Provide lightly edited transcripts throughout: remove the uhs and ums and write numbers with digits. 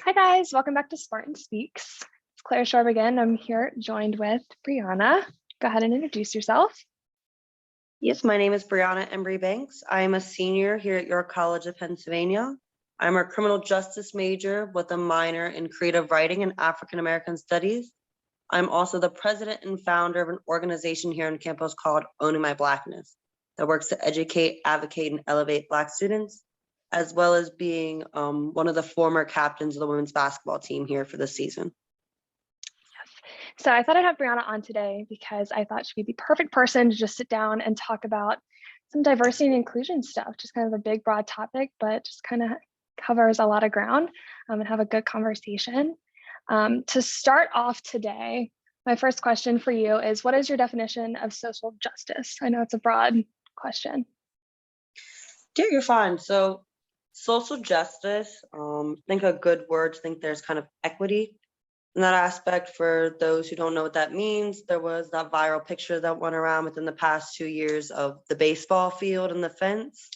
Hi guys, welcome back to Spartan Speaks. It's Claire Shorb again. I'm here joined with Briaunna. Go ahead and introduce yourself. Yes, my name is Briaunna Embrey-Banks. I am a senior here at York College of Pennsylvania. I'm a criminal justice major with a minor in creative writing and African American studies. I'm also the president and founder of an organization here on campus called Owning My Blackness that works to educate, advocate, and elevate Black students, as well as being one of the former captains of the women's basketball team here for this season. So I thought I'd have Briaunna on today because I thought she'd be the perfect person to just sit down and talk about some diversity and inclusion stuff, just kind of a big, broad topic, but just kind of covers a lot of ground and have a good conversation. To start off today, my first question for you is, what is your definition of social justice? I know it's a broad question. Yeah, you're fine. So social justice, think a good word, think there's kind of equity in that aspect. For those who don't know what that means, there was that viral picture that went around within the past 2 years of the baseball field and the fence.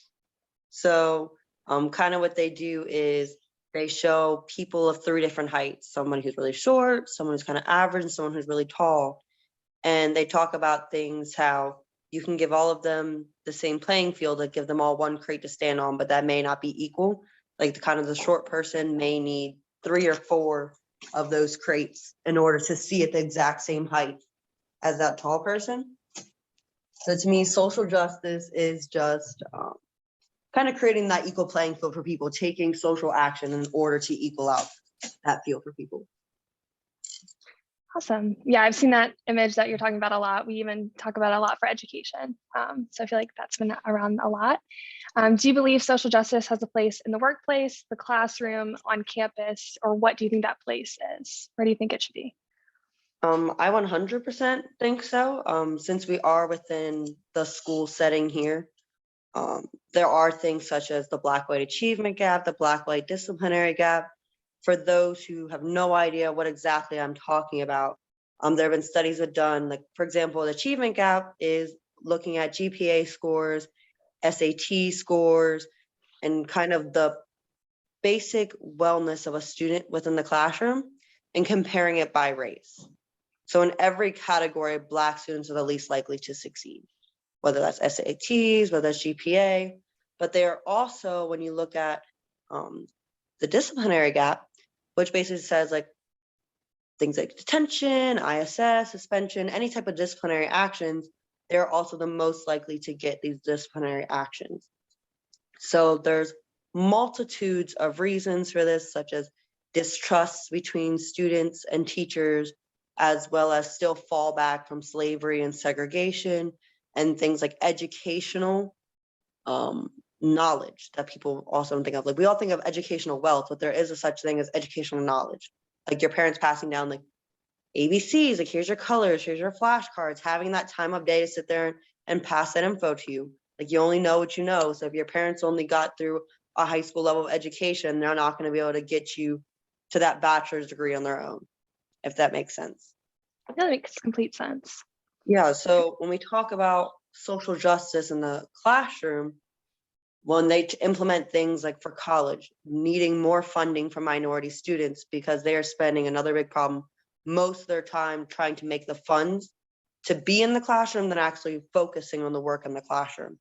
So kind of what they do is they show people of 3 different heights, someone who's really short, someone who's kind of average, and someone who's really tall. And they talk about things how you can give all of them the same playing field, like give them all one crate to stand on, but that may not be equal. Like the short person may need 3 or 4 of those crates in order to see at the exact same height as that tall person. So to me, social justice is just kind of creating that equal playing field for people, taking social action in order to equal out that field for people. Awesome. Yeah, I've seen that image that you're talking about a lot. We even talk about it a lot for education. So I feel like that's been around a lot. Do you believe social justice has a place in the workplace, the classroom, on campus, or what do you think that place is? Where do you think it should be? I 100% think so. Since we are within the school setting here, there are things such as the Black-White achievement gap, the Black-White disciplinary gap. For those who have no idea what exactly I'm talking about, there have been studies that done, like, for example, the achievement gap is looking at GPA scores, SAT scores, and kind of the basic wellness of a student within the classroom and comparing it by race. So in every category, Black students are the least likely to succeed, whether that's SATs, whether that's GPA, but they are also, when you look at the disciplinary gap, which basically says like things like detention, ISS, suspension, any type of disciplinary actions, they're also the most likely to get these disciplinary actions. So there's multitudes of reasons for this, such as distrust between students and teachers, as well as still fallback from slavery and segregation, and things like educational knowledge that people also don't think of. Like, we all think of educational wealth, but there is a such thing as educational knowledge. Like your parents passing down like ABCs, like here's your colors, here's your flashcards, having that time of day to sit there and pass that info to you. Like, you only know what you know. So if your parents only got through a high school level of education, they're not going to be able to get you to that bachelor's degree on their own, if that makes sense. That makes complete sense. Yeah, so when we talk about social justice in the classroom, when they implement things like for college, needing more funding for minority students because they are spending, another big problem, most of their time trying to make the funds to be in the classroom than actually focusing on the work in the classroom.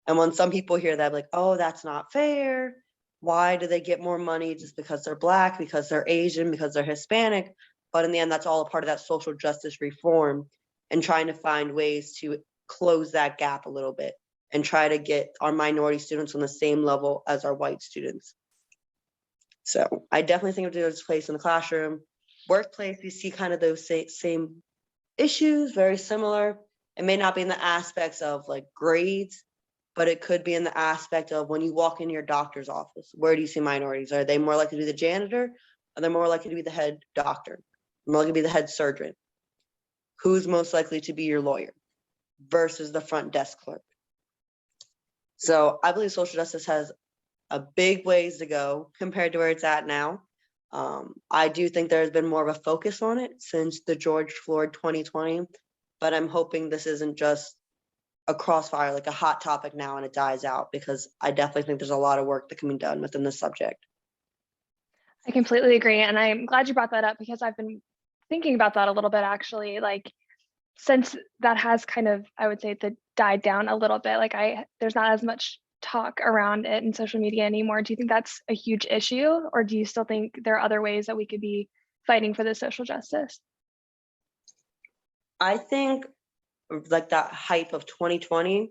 And when some people hear that, like, oh, that's not fair. Why do they get more money just because they're Black, because they're Asian, because they're Hispanic? But in the end, that's all a part of that social justice reform and trying to find ways to close that gap a little bit and try to get our minority students on the same level as our white students. So I definitely think there's a place in the classroom. Workplace, we see kind of those same issues, very similar. It may not be in the aspects of like grades, but it could be in the aspect of when you walk in your doctor's office, where do you see minorities? Are they more likely to be the janitor? Are they more likely to be the head doctor? More likely to be the head surgeon? Who's most likely to be your lawyer versus the front desk clerk? So I believe social justice has a big ways to go compared to where it's at now. I do think there's been more of a focus on it since the George Floyd 2020, but I'm hoping this isn't just a crossfire, like a hot topic now and it dies out, because I definitely think there's a lot of work that can be done within this subject. I completely agree. And I'm glad you brought that up because I've been thinking about that a little bit actually. Like, since that has kind of, I would say, died down a little bit, like there's not as much talk around it in social media anymore. Do you think that's a huge issue, or do you still think there are other ways that we could be fighting for this social justice? I think like that hype of 2020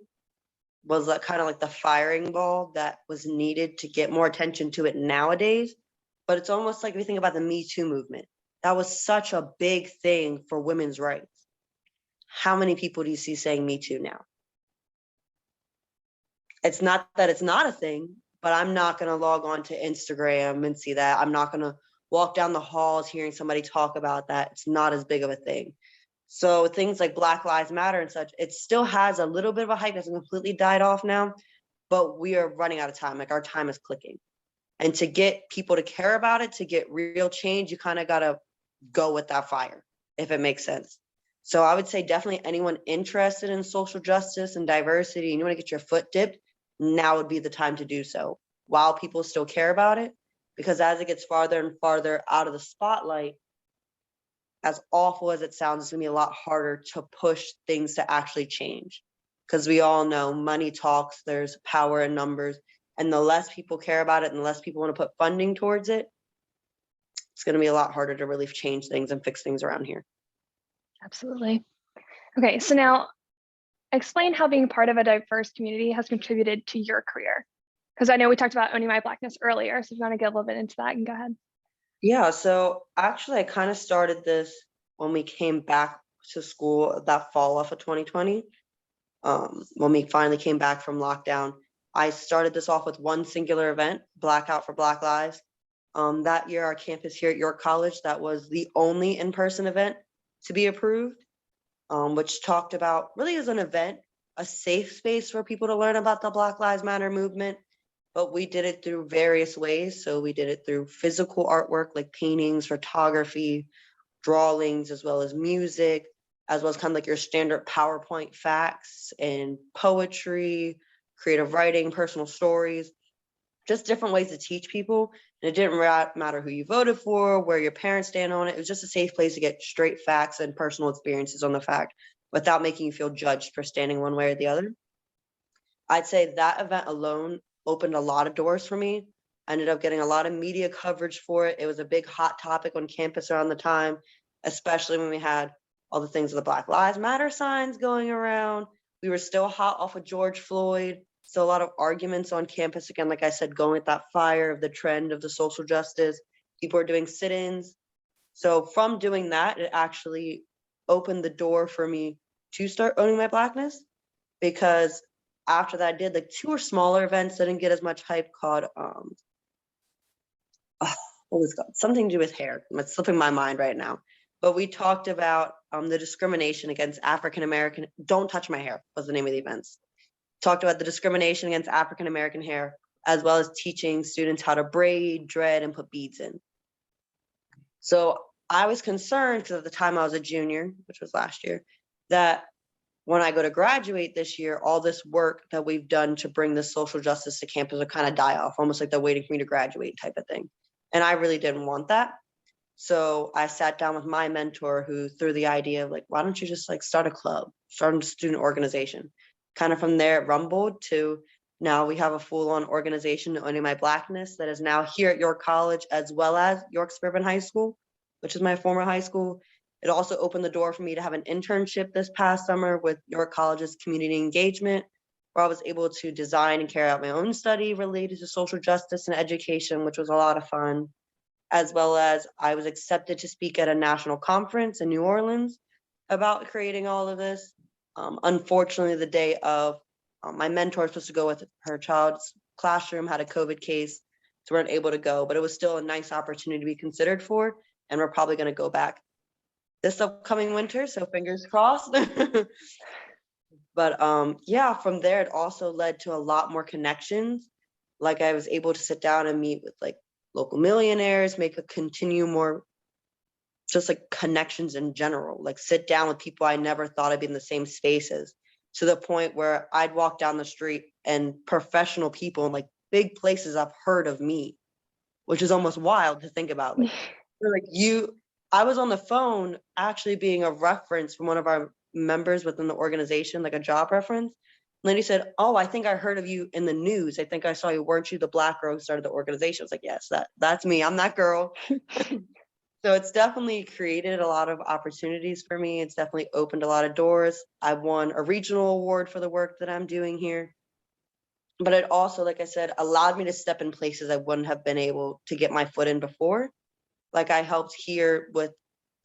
was like kind of like the firing ball that was needed to get more attention to it nowadays. But it's almost like if you think about the Me Too movement, that was such a big thing for women's rights. How many people do you see saying Me Too now? It's not that it's not a thing, but I'm not going to log on to Instagram and see that. I'm not going to walk down the halls hearing somebody talk about that. It's not as big of a thing. So things like Black Lives Matter and such, it still has a little bit of a hype. Hasn't completely died off now, but we are running out of time. Like our time is clicking. And to get people to care about it, to get real change, you kind of got to go with that fire, if it makes sense. So I would say definitely anyone interested in social justice and diversity, and you want to get your foot dipped, now would be the time to do so while people still care about it. Because as it gets farther and farther out of the spotlight, as awful as it sounds, it's gonna be a lot harder to push things to actually change. Because we all know money talks, there's power in numbers, and the less people care about it and the less people want to put funding towards it, it's gonna be a lot harder to really change things and fix things around here. Absolutely. Okay, so now explain how being part of a diverse community has contributed to your career. Because I know we talked about owning my Blackness earlier, so if you want to get a little bit into that, you can go ahead. Yeah, so actually I kind of started this when we came back to school that fall off of 2020. When we finally came back from lockdown, I started this off with one singular event, Blackout for Black Lives. That year, our campus here at York College, that was the only in-person event to be approved, which talked about really as an event, a safe space for people to learn about the Black Lives Matter movement. But we did it through various ways. So we did it through physical artwork like paintings, photography, drawings, as well as music, as well as kind of like your standard PowerPoint facts and poetry, creative writing, personal stories, just different ways to teach people. And it didn't matter who you voted for, where your parents stand on it. It was just a safe place to get straight facts and personal experiences on the fact without making you feel judged for standing one way or the other. I'd say that event alone opened a lot of doors for me. I ended up getting a lot of media coverage for it. It was a big hot topic on campus around the time, especially when we had all the things with the Black Lives Matter signs going around. We were still hot off of George Floyd. So a lot of arguments on campus, again, like I said, going with that fire of the trend of the social justice. People are doing sit-ins. So from doing that, it actually opened the door for me to start owning my Blackness, because after that I did like two or smaller events that didn't get as much hype called what was it called? Something to do with hair. It's slipping my mind right now. But we talked about the discrimination against African American. Don't touch my hair was the name of the events. Talked about the discrimination against African American hair, as well as teaching students how to braid, dread, and put beads in. So I was concerned because at the time I was a junior, which was last year, that when I go to graduate this year, all this work that we've done to bring this social justice to campus will kind of die off, almost like they're waiting for me to graduate type of thing. And I really didn't want that. So I sat down with my mentor who threw the idea of like, why don't you just like start a club, start a student organization? Kind of from there it rumbled to now we have a full-on organization owning my Blackness that is now here at York College as well as York Suburban High School, which is my former high school. It also opened the door for me to have an internship this past summer with York College's community engagement, where I was able to design and carry out my own study related to social justice and education, which was a lot of fun, as well as I was accepted to speak at a national conference in New Orleans about creating all of this. Unfortunately, the day of my mentor was supposed to go with her child's classroom, had a COVID case, so we weren't able to go, but it was still a nice opportunity to be considered for, and we're probably going to go back this upcoming winter, so fingers crossed. But yeah, from there, it also led to a lot more connections. Like I was able to sit down and meet with like local millionaires, continue more just like connections in general, like sit down with people I never thought I'd be in the same spaces, to the point where I'd walk down the street and professional people in like big places I've heard of me. which is almost wild to think about. Like, I was on the phone actually being a reference from one of our members within the organization, like a job reference. Lady said, "Oh, I think I heard of you in the news. I think I saw you. Weren't you the Black girl who started the organization?" I was like, "Yes, that's me. I'm that girl." So it's definitely created a lot of opportunities for me. It's definitely opened a lot of doors. I won a regional award for the work that I'm doing here. But it also, like I said, allowed me to step in places I wouldn't have been able to get my foot in before. Like I helped here with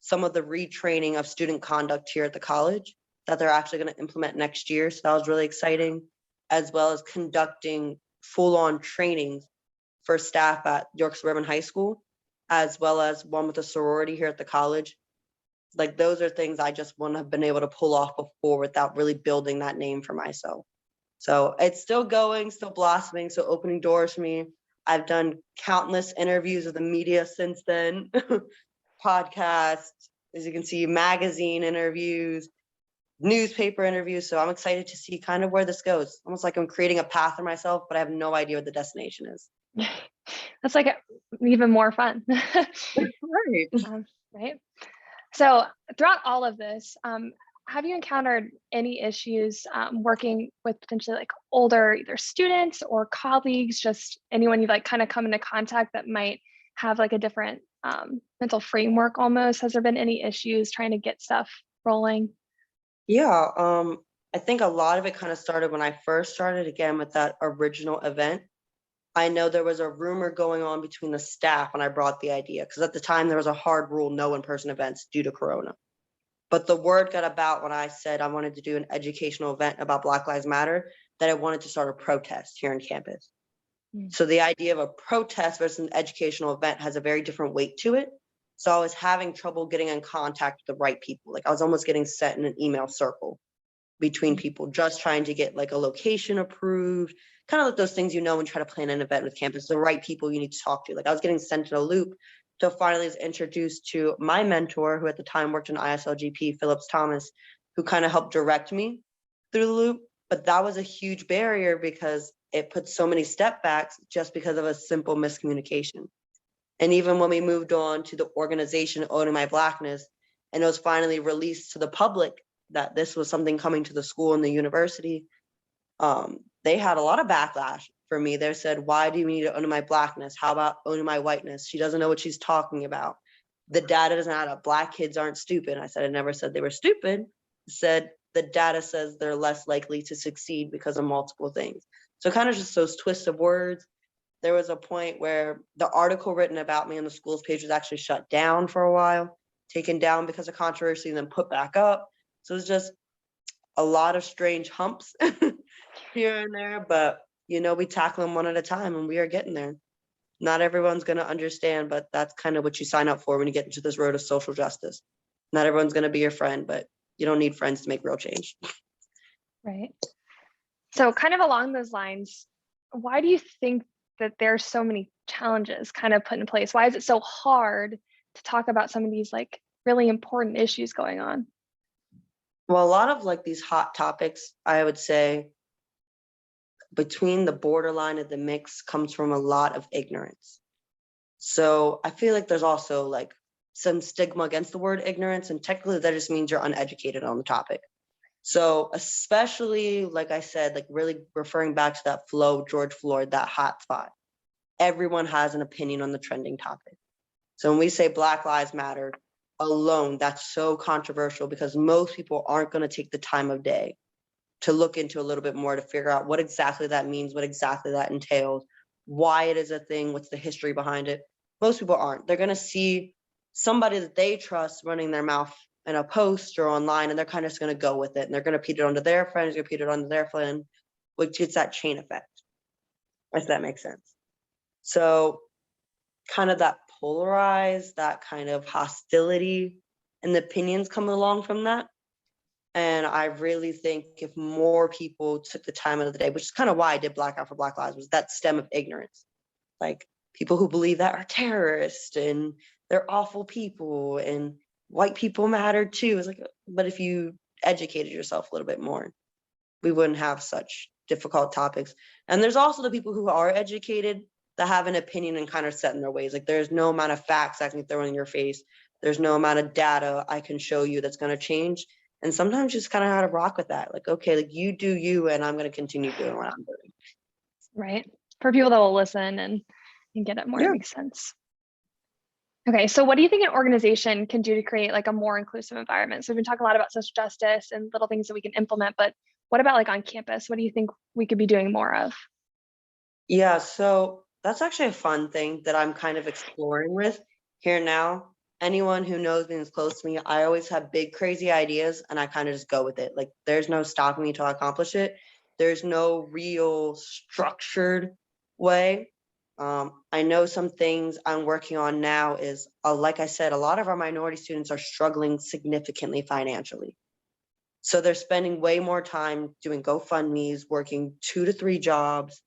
some of the retraining of student conduct here at the college that they're actually going to implement next year. So that was really exciting, as well as conducting full-on trainings for staff at York Suburban High School, as well as one with a sorority here at the college. Like those are things I just wouldn't have been able to pull off before without really building that name for myself. So it's still going, still blossoming, so opening doors for me. I've done countless interviews with the media since then, podcasts, as you can see, magazine interviews, newspaper interviews. So I'm excited to see kind of where this goes. Almost like I'm creating a path for myself, but I have no idea what the destination is. That's like even more fun. Right. Right. So throughout all of this, have you encountered any issues working with potentially like older either students or colleagues, just anyone you've like kind of come into contact that might have like a different mental framework almost? Has there been any issues trying to get stuff rolling? Yeah, I think a lot of it kind of started when I first started again with that original event. I know there was a rumor going on between the staff when I brought the idea, because at the time there was a hard rule, no in-person events due to Corona. But the word got about when I said I wanted to do an educational event about Black Lives Matter, that I wanted to start a protest here on campus. So the idea of a protest versus an educational event has a very different weight to it. So I was having trouble getting in contact with the right people. Like I was almost getting set in an email circle between people, just trying to get like a location approved, kind of like those things, when you try to plan an event with campus, the right people you need to talk to. Like I was getting sent in a loop till finally was introduced to my mentor, who at the time worked in ISLGP, Phillips Thomas, who kind of helped direct me through the loop. But that was a huge barrier because it put so many step backs just because of a simple miscommunication. And even when we moved on to the organization Owning My Blackness, and it was finally released to the public that this was something coming to the school and the university, they had a lot of backlash for me. They said, "Why do you need to own my Blackness? How about owning my whiteness? She doesn't know what she's talking about. The data doesn't add up. Black kids aren't stupid." I said, I never said they were stupid. I said, the data says they're less likely to succeed because of multiple things. So kind of just those twists of words. There was a point where the article written about me on the school's page was actually shut down for a while, taken down because of controversy, and then put back up. So it was just a lot of strange humps here and there, but we tackle them one at a time and we are getting there. Not everyone's going to understand, but that's kind of what you sign up for when you get into this road of social justice. Not everyone's going to be your friend, but you don't need friends to make real change. Right. So kind of along those lines, why do you think that there's so many challenges kind of put in place? Why is it so hard to talk about some of these like really important issues going on? Well, a lot of like these hot topics, I would say, between the borderline of the mix comes from a lot of ignorance. So I feel like there's also like some stigma against the word ignorance, and technically that just means you're uneducated on the topic. So especially, like I said, like really referring back to that flow, George Floyd, that hot spot, everyone has an opinion on the trending topic. So when we say Black Lives Matter alone, that's so controversial because most people aren't going to take the time of day to look into a little bit more to figure out what exactly that means, what exactly that entails, why it is a thing, what's the history behind it. Most people aren't. They're going to see somebody that they trust running their mouth in a post or online, and they're kind of just going to go with it. And they're going to repeat it onto their friends, repeat it onto their friend, which gets that chain effect, if that makes sense. So kind of that polarized, that kind of hostility and the opinions come along from that. And I really think if more people took the time of the day, which is kind of why I did Blackout for Black Lives, was that stem of ignorance. Like people who believe that are terrorists and they're awful people and white people matter too. It's like, but if you educated yourself a little bit more, we wouldn't have such difficult topics. And there's also the people who are educated that have an opinion and kind of set in their ways. Like there's no amount of facts I can throw in your face. There's no amount of data I can show you that's going to change. And sometimes you just kind of have to rock with that. Like, okay, like you do you, and I'm going to continue doing what I'm doing. Right. For people that will listen and get it more, it makes sense. Okay, so what do you think an organization can do to create like a more inclusive environment? So we've been talking a lot about social justice and little things that we can implement, but what about like on campus? What do you think we could be doing more of? Yeah, so that's actually a fun thing that I'm kind of exploring with here now. Anyone who knows me and is close to me, I always have big, crazy ideas and I kind of just go with it. Like there's no stopping me till I accomplish it. There's no real structured way. I know some things I'm working on now is, like I said, a lot of our minority students are struggling significantly financially. So they're spending way more time doing GoFundMes, working 2 to 3 jobs,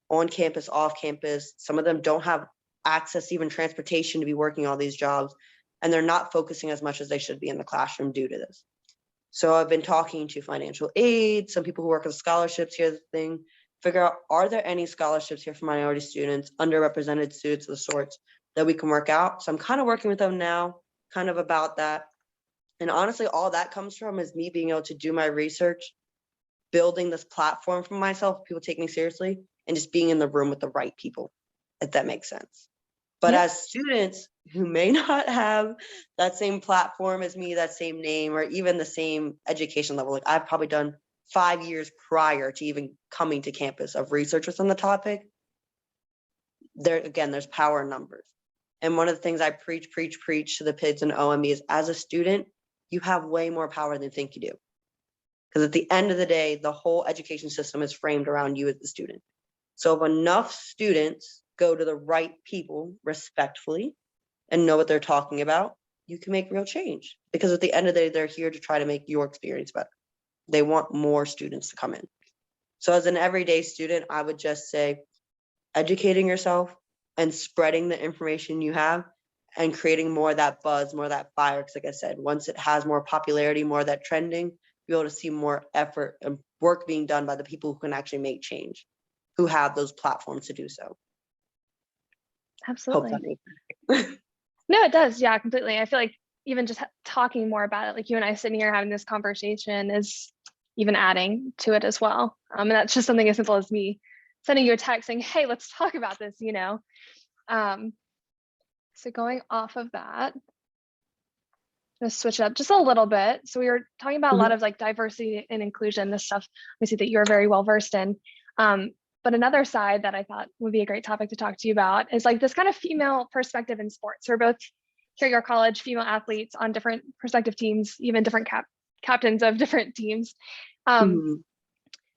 on campus, off campus. Some of them don't have access to even transportation to be working all these jobs, and they're not focusing as much as they should be in the classroom due to this. So I've been talking to financial aid, some people who work with scholarships. Here's the thing, figure out, are there any scholarships here for minority students, underrepresented students of the sorts that we can work out? So I'm kind of working with them now, kind of about that. And honestly, all that comes from is me being able to do my research, building this platform for myself, people take me seriously, and just being in the room with the right people, if that makes sense. But as students who may not have that same platform as me, that same name, or even the same education level, like I've probably done 5 years prior to even coming to campus of research on the topic, there's power in numbers. And one of the things I preach to the kids in OME is, as a student, you have way more power than you think you do. Because at the end of the day, the whole education system is framed around you as the student. So if enough students go to the right people respectfully and know what they're talking about, you can make real change. Because at the end of the day, they're here to try to make your experience better. They want more students to come in. So as an everyday student, I would just say educating yourself and spreading the information you have and creating more of that buzz, more of that fire. Because like I said, once it has more popularity, more of that trending, you'll be able to see more effort and work being done by the people who can actually make change, who have those platforms to do so. Absolutely. No, it does. Yeah, completely. I feel like even just talking more about it, like you and I sitting here having this conversation, is even adding to it as well. And that's just something as simple as me sending you a text saying, hey, let's talk about this, you know? So going off of that, let's switch it up just a little bit. So we were talking about a lot of like diversity and inclusion, this stuff obviously that you're very well versed in. But another side that I thought would be a great topic to talk to you about is like this kind of female perspective in sports. We're both here at your college, female athletes on different perspective teams, even different captains of different teams. So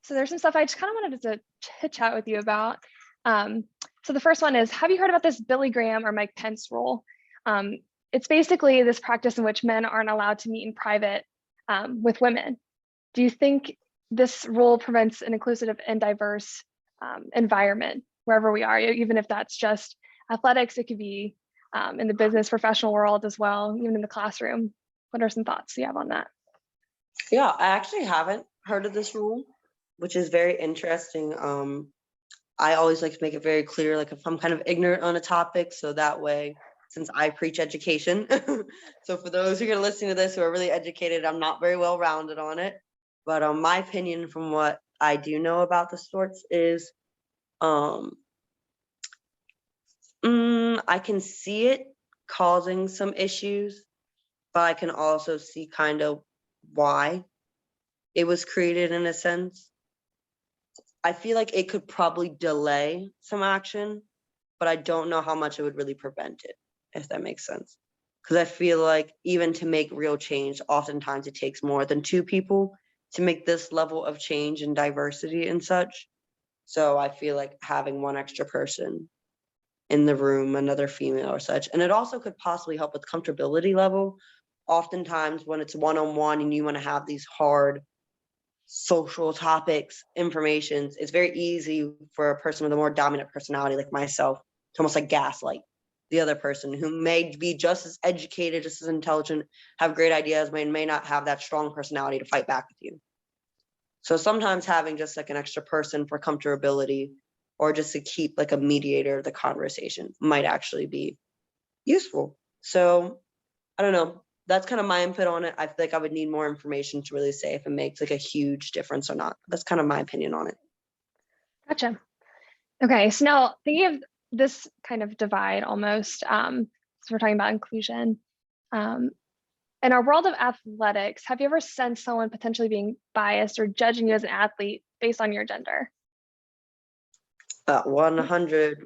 there's some stuff I just kind of wanted to chit chat with you about. So the first one is, have you heard about this Billy Graham or Mike Pence rule? It's basically this practice in which men aren't allowed to meet in private with women. Do you think this rule prevents an inclusive and diverse environment wherever we are, even if that's just athletics? It could be in the business professional world as well, even in the classroom. What are some thoughts you have on that? Yeah, I actually haven't heard of this rule, which is very interesting. I always like to make it very clear, like if I'm kind of ignorant on a topic, so that way, since I preach education, so for those who are listening to this who are really educated, I'm not very well rounded on it. But my opinion from what I do know about the sports is, I can see it causing some issues, but I can also see kind of why it was created in a sense. I feel like it could probably delay some action, but I don't know how much it would really prevent it, if that makes sense. Because I feel like even to make real change, oftentimes it takes more than 2 people to make this level of change and diversity and such. So I feel like having one extra person in the room, another female or such, and it also could possibly help with comfortability level. Oftentimes when it's one-on-one and you want to have these hard social topics, informations, it's very easy for a person with a more dominant personality like myself to almost like gaslight the other person who may be just as educated, just as intelligent, have great ideas, may not have that strong personality to fight back with you. So sometimes having just like an extra person for comfortability or just to keep like a mediator of the conversation might actually be useful. So I don't know. That's kind of my input on it. I feel like I would need more information to really say if it makes like a huge difference or not. That's kind of my opinion on it. Gotcha. Okay, so now thinking of this kind of divide almost, so we're talking about inclusion. In our world of athletics, have you ever sensed someone potentially being biased or judging you as an athlete based on your gender? 100%.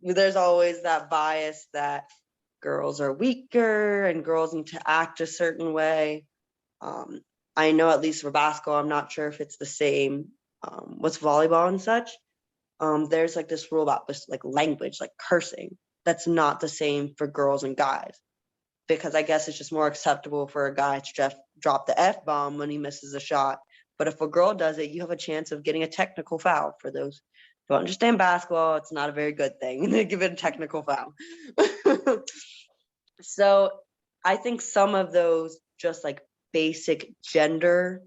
There's always that bias that girls are weaker and girls need to act a certain way. I know at least for basketball, I'm not sure if it's the same with volleyball and such. There's like this rule about this like language, like cursing. That's not the same for girls and guys, because I guess it's just more acceptable for a guy to just drop the F-bomb when he misses a shot. But if a girl does it, you have a chance of getting a technical foul. For those who don't understand basketball, it's not a very good thing to give it a technical foul. So I think some of those just like basic gender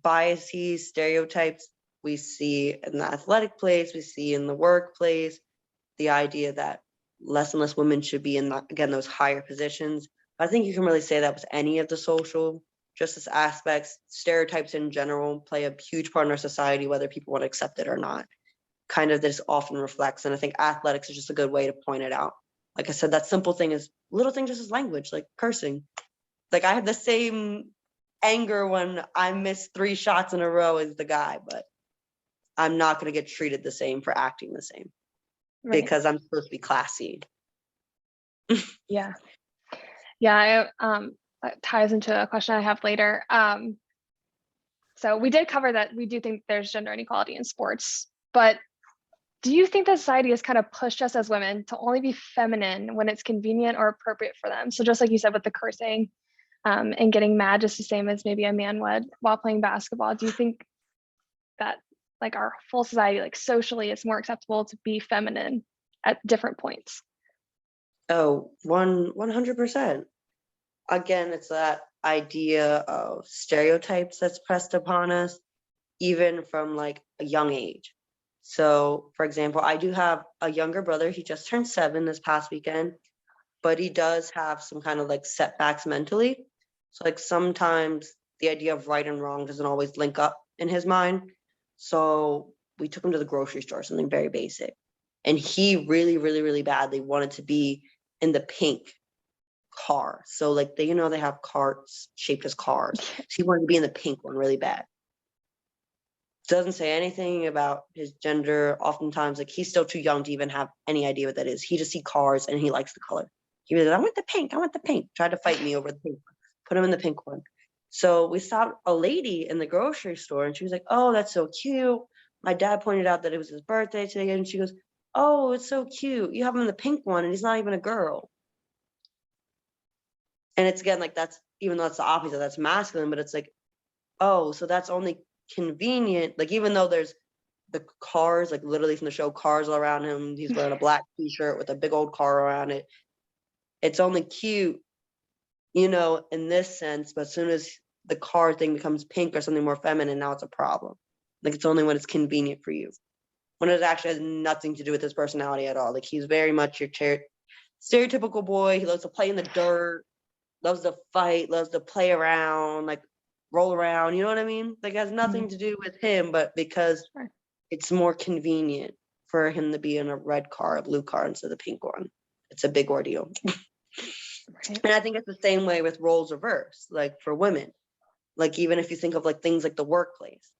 biases, stereotypes we see in the athletic place, we see in the workplace, the idea that less and less women should be in, again, those higher positions. I think you can really say that with any of the social justice aspects. Stereotypes in general play a huge part in our society, whether people want to accept it or not. Kind of this often reflects, and I think athletics is just a good way to point it out. Like I said, that simple thing is little thing just as language, like cursing. Like I have the same anger when I miss 3 shots in a row as the guy, but I'm not going to get treated the same for acting the same. Right. Because I'm supposed to be classy. Yeah. Yeah. That ties into a question I have later. So we did cover that we do think there's gender inequality in sports, but do you think that society has kind of pushed us as women to only be feminine when it's convenient or appropriate for them? So just like you said with the cursing and getting mad just the same as maybe a man would while playing basketball, do you think that like our full society, like socially, it's more acceptable to be feminine at different points? Oh, 100%. Again, it's that idea of stereotypes that's pressed upon us, even from like a young age. So, for example, I do have a younger brother. He just turned 7 this past weekend, but he does have some kind of like setbacks mentally. So like sometimes the idea of right and wrong doesn't always link up in his mind. So we took him to the grocery store, something very basic. And he really, really, really badly wanted to be in the pink car. So like they have carts shaped as cars. So he wanted to be in the pink one really bad. Doesn't say anything about his gender. Oftentimes, like he's still too young to even have any idea what that is. He just sees cars and he likes the color. He was like, I want the pink. I want the pink. Tried to fight me over the pink one. Put him in the pink one. So we saw a lady in the grocery store and she was like, oh, that's so cute. My dad pointed out that it was his birthday today. And she goes, oh, it's so cute. You have him in the pink one and he's not even a girl. And it's again, like that's, even though it's the opposite, that's masculine, but it's like, oh, so that's only convenient. Like, even though there's the cars, like literally from the show, cars all around him. He's wearing a black t-shirt with a big old car around it. It's only cute, in this sense, but as soon as the car thing becomes pink or something more feminine, now it's a problem. Like it's only when it's convenient for you. When it actually has nothing to do with his personality at all. Like he's very much your stereotypical boy. He loves to play in the dirt, loves to fight, loves to play around, like roll around, you know what I mean? Like it has nothing to do with him, but because it's more convenient for him to be in a red car, a blue car instead of the pink one. It's a big ordeal. And I think it's the same way with roles reversed, like for women. Like even if you think of like things like the workplace.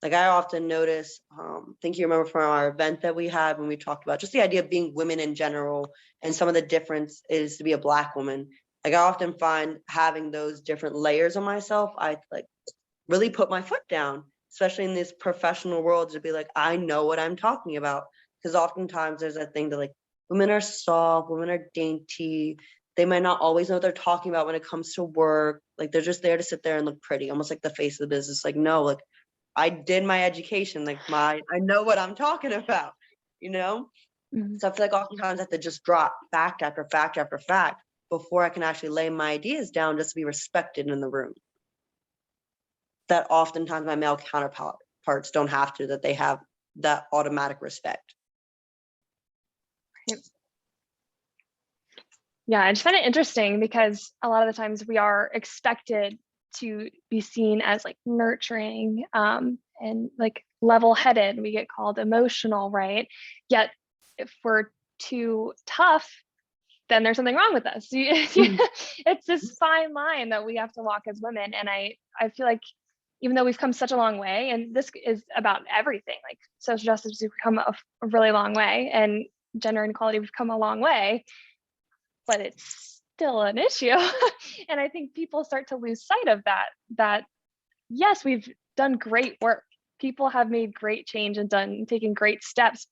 Like I often notice, I think you remember from our event that we had when we talked about just the idea of being women in general and some of the difference is to be a Black woman. Like I often find having those different layers of myself, I like really put my foot down, especially in this professional world, to be like, I know what I'm talking about. Because oftentimes there's that thing that like women are soft, women are dainty. They might not always know what they're talking about when it comes to work. Like they're just there to sit there and look pretty, almost like the face of the business. Like, no, like I did my education, like I know what I'm talking about, Mm-hmm. So I feel like oftentimes I have to just drop fact after fact after fact before I can actually lay my ideas down just to be respected in the room. That oftentimes my male counterpart counterparts don't have to, that they have that automatic respect. Yeah, I just find it interesting because a lot of the times we are expected to be seen as like nurturing and like level-headed. We get called emotional, right? Yet if we're too tough, then there's something wrong with us. It's this fine line that we have to walk as women. And I feel like even though we've come such a long way, and this is about everything, like social justice, we've come a really long way, and gender inequality, we've come a long way, but it's still an issue. And I think people start to lose sight of that yes, we've done great work. People have made great change and taken great steps.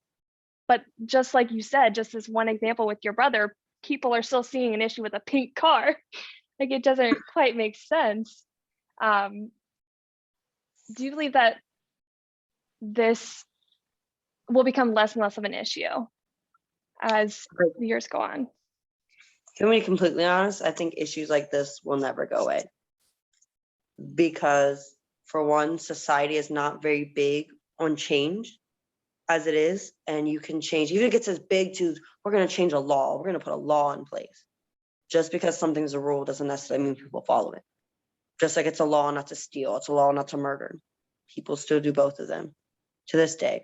But just like you said, just this one example with your brother, people are still seeing an issue with a pink car. Like, it doesn't quite make sense. Do you believe that this will become less and less of an issue as the years go on? To be completely honest, I think issues like this will never go away. Because for one, society is not very big on change as it is, and you can change, even if it gets as big to, we're going to change a law, we're going to put a law in place. Just because something's a rule doesn't necessarily mean people follow it. Just like it's a law not to steal, it's a law not to murder. People still do both of them to this day.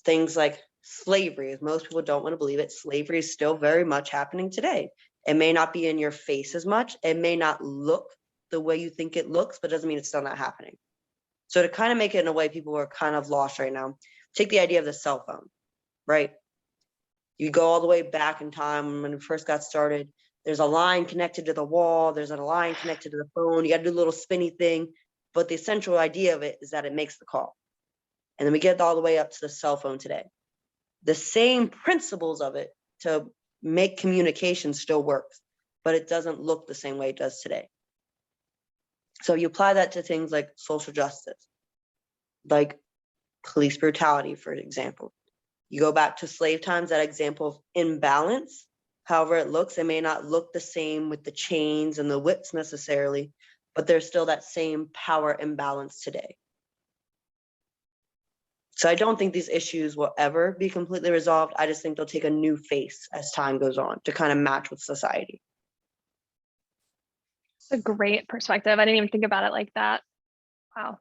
Things like slavery, as most people don't want to believe it, slavery is still very much happening today. It may not be in your face as much, it may not look the way you think it looks, but doesn't mean it's still not happening. So to kind of make it in a way people are kind of lost right now, take the idea of the cell phone, right? You go all the way back in time when it first got started, there's a line connected to the wall, there's a line connected to the phone, you got to do a little spinny thing, but the essential idea of it is that it makes the call. And then we get all the way up to the cell phone today. The same principles of it to make communication still works, but it doesn't look the same way it does today. So you apply that to things like social justice, like police brutality, for example. You go back to slave times, that example of imbalance, however it looks, it may not look the same with the chains and the whips necessarily, but there's still that same power imbalance today. So I don't think these issues will ever be completely resolved. I just think they'll take a new face as time goes on to kind of match with society. It's a great perspective. I didn't even think about it like that. Wow.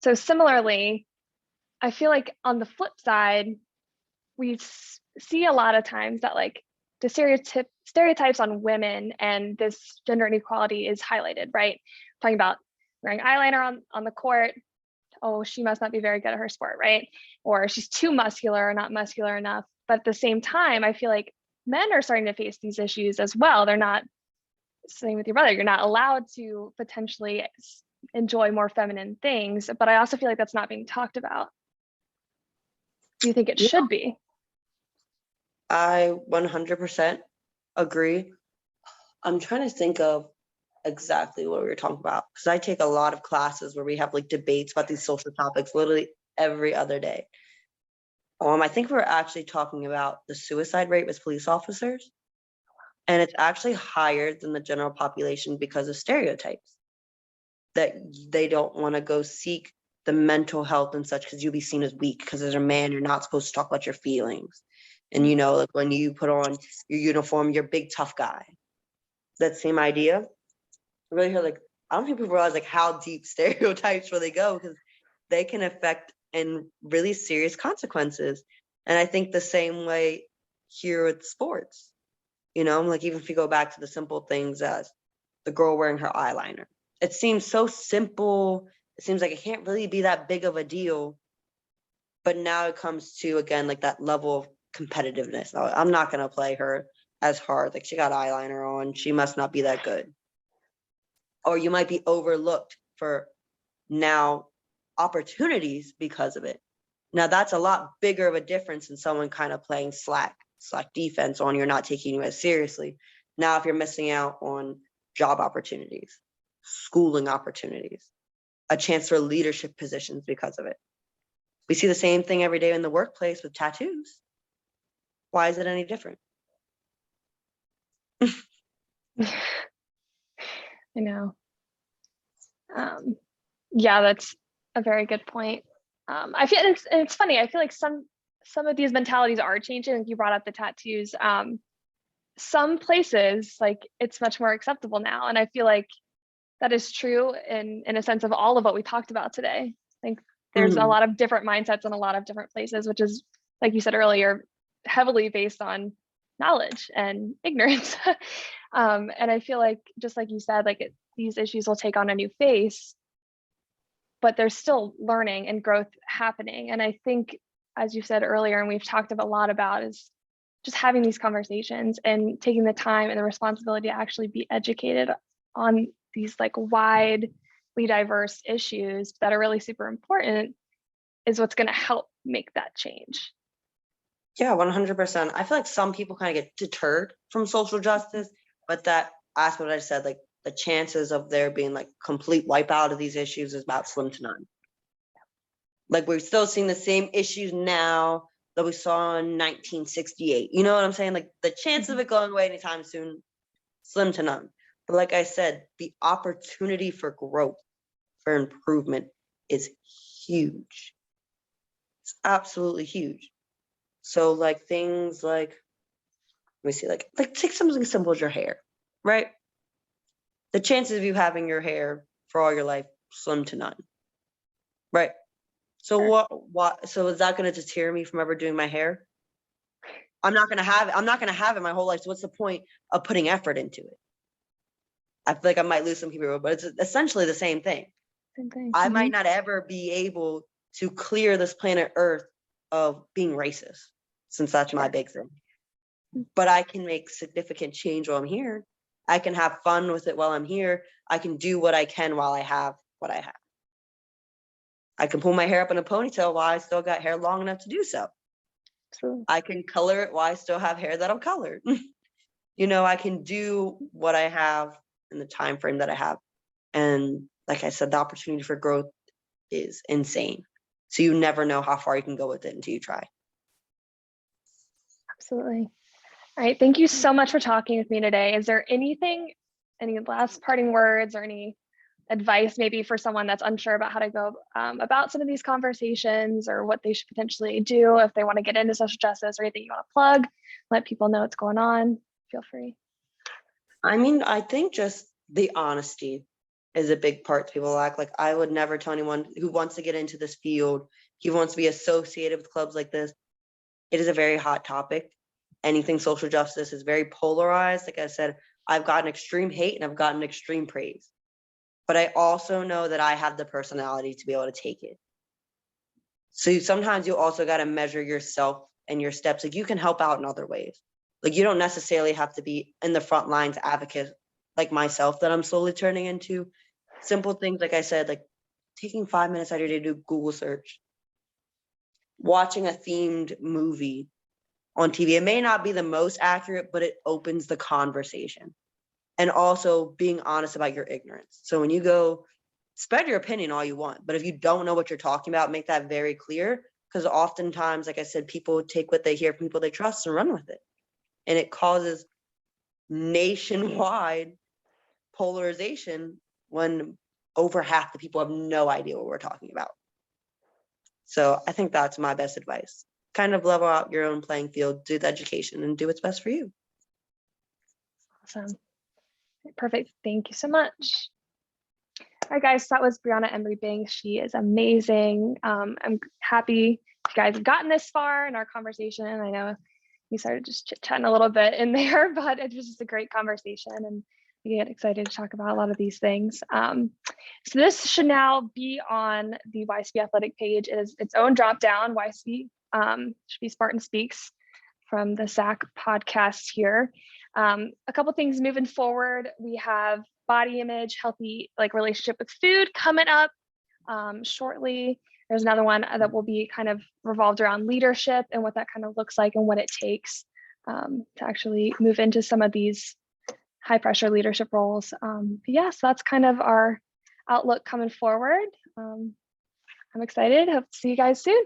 So similarly, I feel like on the flip side, we see a lot of times that like the stereotypes on women and this gender inequality is highlighted, right? Talking about wearing eyeliner on the court. Oh, she must not be very good at her sport, right? Or she's too muscular or not muscular enough. But at the same time, I feel like men are starting to face these issues as well. They're not, same with your brother, you're not allowed to potentially enjoy more feminine things. But I also feel like that's not being talked about. Do you think it should be? I 100% agree. I'm trying to think of exactly what we were talking about, because I take a lot of classes where we have like debates about these social topics literally every other day. I think we're actually talking about the suicide rate with police officers, and it's actually higher than the general population because of stereotypes that they don't want to go seek the mental health and such because you'll be seen as weak because as a man you're not supposed to talk about your feelings. And you know, like when you put on your uniform, you're a big tough guy. That same idea. I really hear like, I don't think people realize like how deep stereotypes really go, because they can affect in really serious consequences. And I think the same way here with sports, you know, like even if you go back to the simple things as the girl wearing her eyeliner, it seems so simple. It seems like it can't really be that big of a deal. But now it comes to, again, like that level of competitiveness. I'm not going to play her as hard. Like she got eyeliner on. She must not be that good. Or you might be overlooked for now opportunities because of it. Now that's a lot bigger of a difference than someone kind of playing slack defense on, you're not taking you as seriously. Now, if you're missing out on job opportunities, schooling opportunities, a chance for leadership positions because of it. We see the same thing every day in the workplace with tattoos. Why is it any different? I know. Yeah, that's a very good point. I feel it's funny. I feel like some of these mentalities are changing. Like you brought up the tattoos. Some places, like it's much more acceptable now, and I feel like that is true in a sense of all of what we talked about today. I think there's a Mhm. lot of different mindsets in a lot of different places, which is, like you said earlier, heavily based on knowledge and ignorance. And I feel like, just like you said, like these issues will take on a new face, but there's still learning and growth happening. And I think, as you said earlier, and we've talked a lot about, is just having these conversations and taking the time and the responsibility to actually be educated on these like widely diverse issues that are really super important is what's going to help make that change. Yeah, 100%. I feel like some people kind of get deterred from social justice, but that aspect I said, like the chances of there being like complete wipeout of these issues is about slim to none. Like we're still seeing the same issues now that we saw in 1968. You know what I'm saying? Like the chance of it going away anytime soon, slim to none. But like I said, the opportunity for growth, for improvement is huge. It's absolutely huge. So like things like, let me see, like take something as simple as your hair, right? The chances of you having your hair for all your life, slim to none, right? So Sure. what, so is that going to deter me from ever doing my hair? I'm not going to have it. I'm not going to have it my whole life. So what's the point of putting effort into it? I feel like I might lose some people, but it's essentially the same thing. Same thing. I might not ever be able to clear this planet Earth of being racist, since that's my Sure. big thing. But I can make significant change while I'm here. I can have fun with it while I'm here. I can do what I can while I have what I have. I can pull my hair up in a ponytail while I still got hair long enough to do so. Absolutely. I can color it while I still have hair that I'm colored. You know, I can do what I have in the time frame that I have. And like I said, the opportunity for growth is insane. So you never know how far you can go with it until you try. Absolutely. All right. Thank you so much for talking with me today. Is there anything, any last parting words or any advice maybe for someone that's unsure about how to go about some of these conversations, or what they should potentially do if they want to get into social justice, or anything you want to plug, let people know what's going on? Feel free. I mean, I think just the honesty is a big part people lack. Like I would never tell anyone who wants to get into this field, who wants to be associated with clubs like this. It is a very hot topic. Anything social justice is very polarized. Like I said, I've gotten extreme hate and I've gotten extreme praise. But I also know that I have the personality to be able to take it. So sometimes you also got to measure yourself and your steps. Like you can help out in other ways. Like you don't necessarily have to be in the front lines advocate like myself that I'm slowly turning into. Simple things, like I said, like taking 5 minutes out of your day to do Google search, watching a themed movie on TV. It may not be the most accurate, but it opens the conversation. And also being honest about your ignorance. So when you go, spread your opinion all you want, but if you don't know what you're talking about, make that very clear. Because oftentimes, like I said, people take what they hear from people they trust and run with it. And it causes nationwide polarization when over half the people have no idea what we're talking about. So I think that's my best advice. Kind of level out your own playing field, do the education, and do what's best for you. Awesome. Perfect. Thank you so much. All right, guys, that was Briaunna Embrey-Banks. She is amazing. I'm happy you guys have gotten this far in our conversation. I know we started just chit-chatting a little bit in there, but it was just a great conversation, and we get excited to talk about a lot of these things. So this should now be on the YSB Athletic page. It is its own drop down. YSB should be Spartan Speaks from the SAC podcast here. A couple things moving forward. We have body image, healthy like relationship with food coming up shortly. There's another one that will be kind of revolved around leadership and what that kind of looks like and what it takes to actually move into some of these high pressure leadership roles. But yeah, so that's kind of our outlook coming forward. I'm excited. Hope to see you guys soon.